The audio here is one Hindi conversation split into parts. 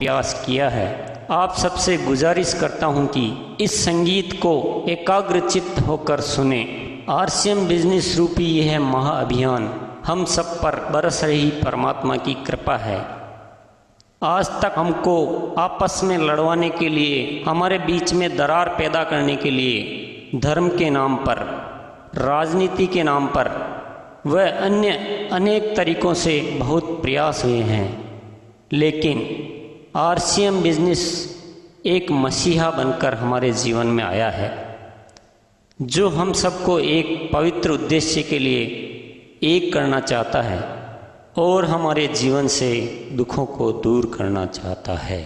प्रयास किया है। आप सबसे गुजारिश करता हूं कि इस संगीत को एकाग्रचित्त होकर सुने। आरसीएम बिजनेस रूपी यह महाअभियान हम सब पर बरस रही परमात्मा की कृपा है। आज तक हमको आपस में लड़वाने के लिए, हमारे बीच में दरार पैदा करने के लिए धर्म के नाम पर, राजनीति के नाम पर व अन्य अनेक तरीकों से बहुत प्रयास हुए हैं, लेकिन आरसीएम बिजनेस एक मसीहा बनकर हमारे जीवन में आया है, जो हम सबको एक पवित्र उद्देश्य के लिए एक करना चाहता है और हमारे जीवन से दुखों को दूर करना चाहता है।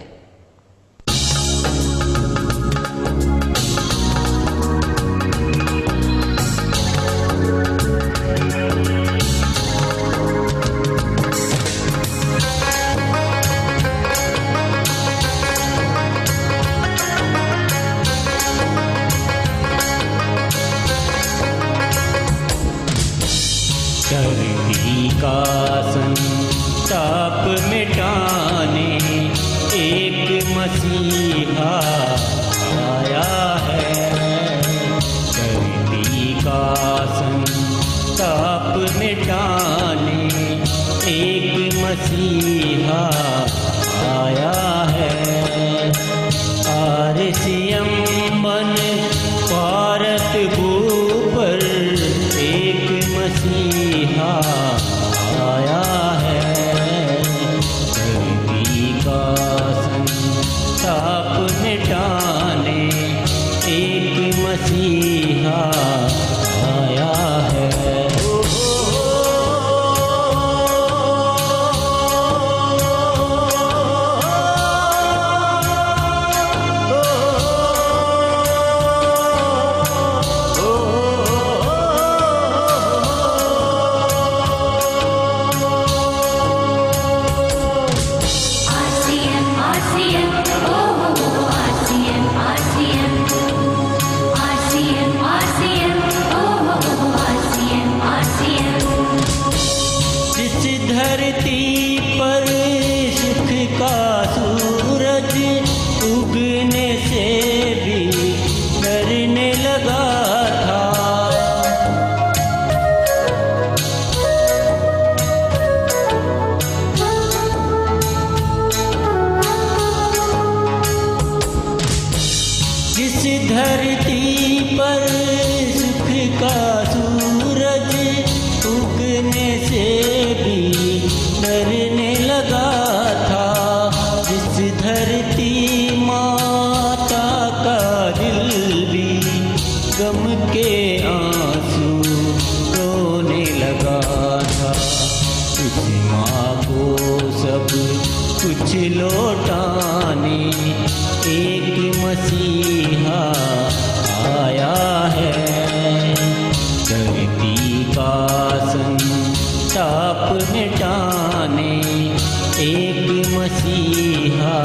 धरती का संताप मिटाने एक मसीहा आया है। धरती का संताप मिटाने एक मसीहा आया है। आरसीएम बन भारत भूपर एक मसीहा आया है। धरती का संताप मिटाने एक मसीहा आया है। धरती पर सुख का सूरज उगने से भी डरने लगा था। जिस धरती पर सुख का सूरज उगने से भी डरने लगा था, जिस धरती माता का दिल भी गम के आंसू रोने लगा था, उस माँ को सब कुछ लौटाने एक मसीहा आया है। धरती का संताप मिटाने एक मसीहा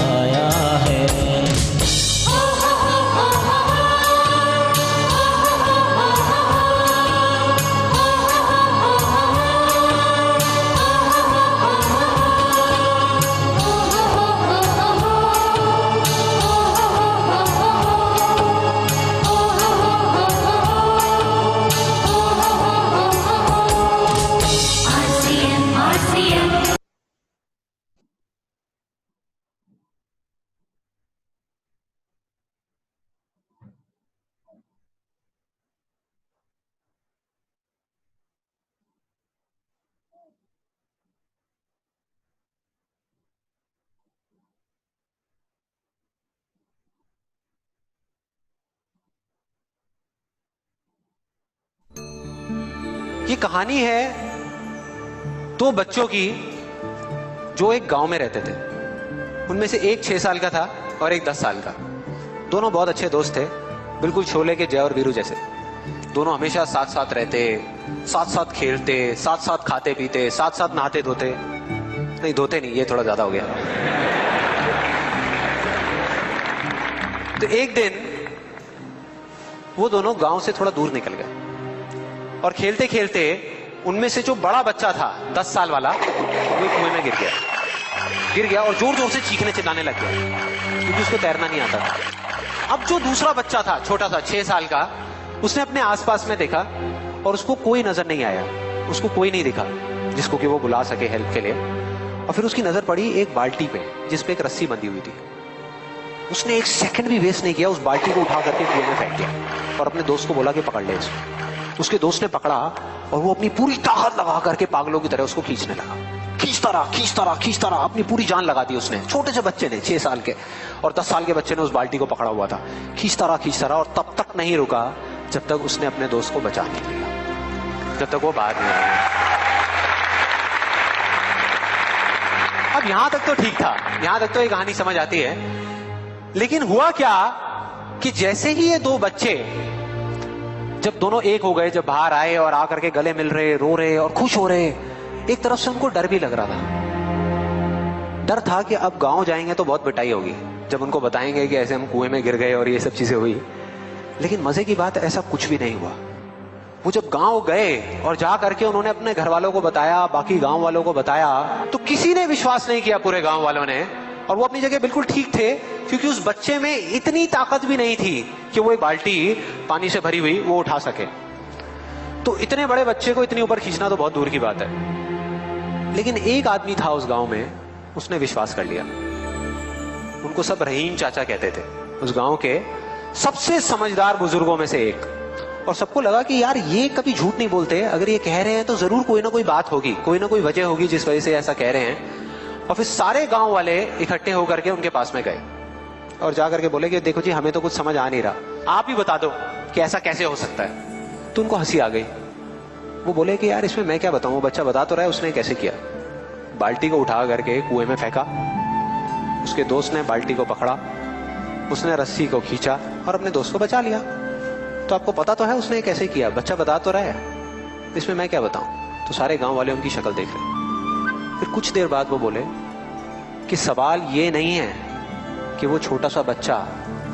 आया है। ये कहानी है दो बच्चों की जो एक गांव में रहते थे। उनमें से एक 6 साल का था और एक 10 साल का। दोनों बहुत अच्छे दोस्त थे, बिल्कुल शोले के जय और वीरू जैसे। दोनों हमेशा साथ साथ रहते, साथ साथ खेलते, साथ साथ खाते पीते, साथ साथ नहाते धोते। नहीं, धोते नहीं, ये थोड़ा ज्यादा हो गया। तो एक दिन वो दोनों गांव से थोड़ा दूर निकल गए और खेलते खेलते उनमें से जो बड़ा बच्चा था 10 साल वाला, वो कुएं में गिर गया। गिर गया और जोर जोर से चीखने चिल्लाने लग गया, क्योंकि उसको तैरना नहीं आता था। अब जो दूसरा बच्चा था, छोटा सा 6 साल का, उसने अपने आसपास में देखा और उसको कोई नजर नहीं आया, उसको कोई नहीं दिखा जिसको कि वो बुला सके हेल्प के लिए। और फिर उसकी नजर पड़ी एक बाल्टी पे जिसपे एक रस्सी बंधी हुई थी। उसने एक सेकंड भी वेस्ट नहीं किया, उस बाल्टी को उठा करके कुएं में फेंक दिया और अपने दोस्त को बोला कि पकड़ ले इसको। उसके दोस्त ने पकड़ा और वो अपनी पूरी ताकत लगा करके पागलों की तरह उसको खींचने लगा। खींचता रहा, अपनी पूरी जान लगा दी उसने। छोटे से बच्चे ने, 6 साल के और 10 साल के बच्चे ने उस बाल्टी को पकड़ा हुआ था। खींचता रहा और तब तक नहीं रुका जब तक उसने अपने दोस्त को बचा नहीं लिया, जब तक वो बाहर नहीं आया। अब यहां तक तो ठीक था, यहां तक तो ये कहानी समझ आती है। लेकिन हुआ क्या कि जैसे ही ये 2 बच्चे जब दोनों एक हो गए, जब बाहर आए और आकर के गले मिल रहे, रो रहे और खुश हो रहे, एक तरफ से उनको डर भी लग रहा था। डर था कि अब गांव जाएंगे तो बहुत पिटाई होगी जब उनको बताएंगे कि ऐसे हम कुएं में गिर गए और ये सब चीजें हुई। लेकिन मजे की बात, ऐसा कुछ भी नहीं हुआ। वो जब गांव गए और जा करके उन्होंने अपने घर वालों को बताया, बाकी गांव वालों को बताया, तो किसी ने विश्वास नहीं किया, पूरे गांव वालों ने। और वो अपनी जगह बिल्कुल ठीक थे, क्योंकि उस बच्चे में इतनी ताकत भी नहीं थी कि वो एक बाल्टी पानी से भरी हुई वो उठा सके। तो इतने बड़े बच्चे को इतनी ऊपर खींचना तो बहुत दूर की बात है। लेकिन एक आदमी था उस गांव में, उसने विश्वास कर लिया। उनको सब रहीम चाचा कहते थे, उस गांव के सबसे समझदार बुजुर्गों में से एक। और सबको लगा कि यार ये कभी झूठ नहीं बोलते, अगर ये कह रहे हैं तो जरूर कोई ना कोई बात होगी, कोई ना कोई वजह होगी जिस वजह से ऐसा कह रहे हैं। और फिर सारे गांव वाले इकट्ठे होकर के उनके पास में गए और जाकर के बोले कि देखो जी, हमें तो कुछ समझ आ नहीं रहा, आप ही बता दो कि ऐसा कैसे हो सकता है। तो उनको हंसी आ गई। वो बोले कि यार इसमें मैं क्या बताऊं, वो बच्चा बता तो रहा है उसने कैसे किया। बाल्टी को उठा करके कुएं में फेंका, उसके दोस्त ने बाल्टी को पकड़ा, उसने रस्सी को खींचा और अपने दोस्त को बचा लिया। तो आपको पता तो है उसने कैसे किया, बच्चा बता तो रहा है, इसमें मैं क्या बताऊं। तो सारे गांव वाले उनकी शक्ल देख रहे। फिर कुछ देर बाद वो बोले कि सवाल ये नहीं है कि वो छोटा सा बच्चा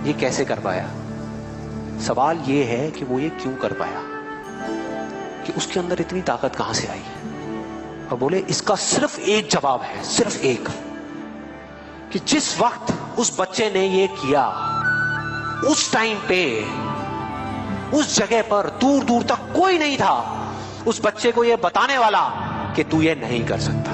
ये कैसे कर पाया, सवाल ये है कि वो ये क्यों कर पाया, कि उसके अंदर इतनी ताकत कहां से आई। और बोले इसका सिर्फ एक जवाब है, सिर्फ एक, कि जिस वक्त उस बच्चे ने ये किया, उस टाइम पे उस जगह पर दूर दूर तक कोई नहीं था उस बच्चे को ये बताने वाला कि तू ये नहीं कर सकता।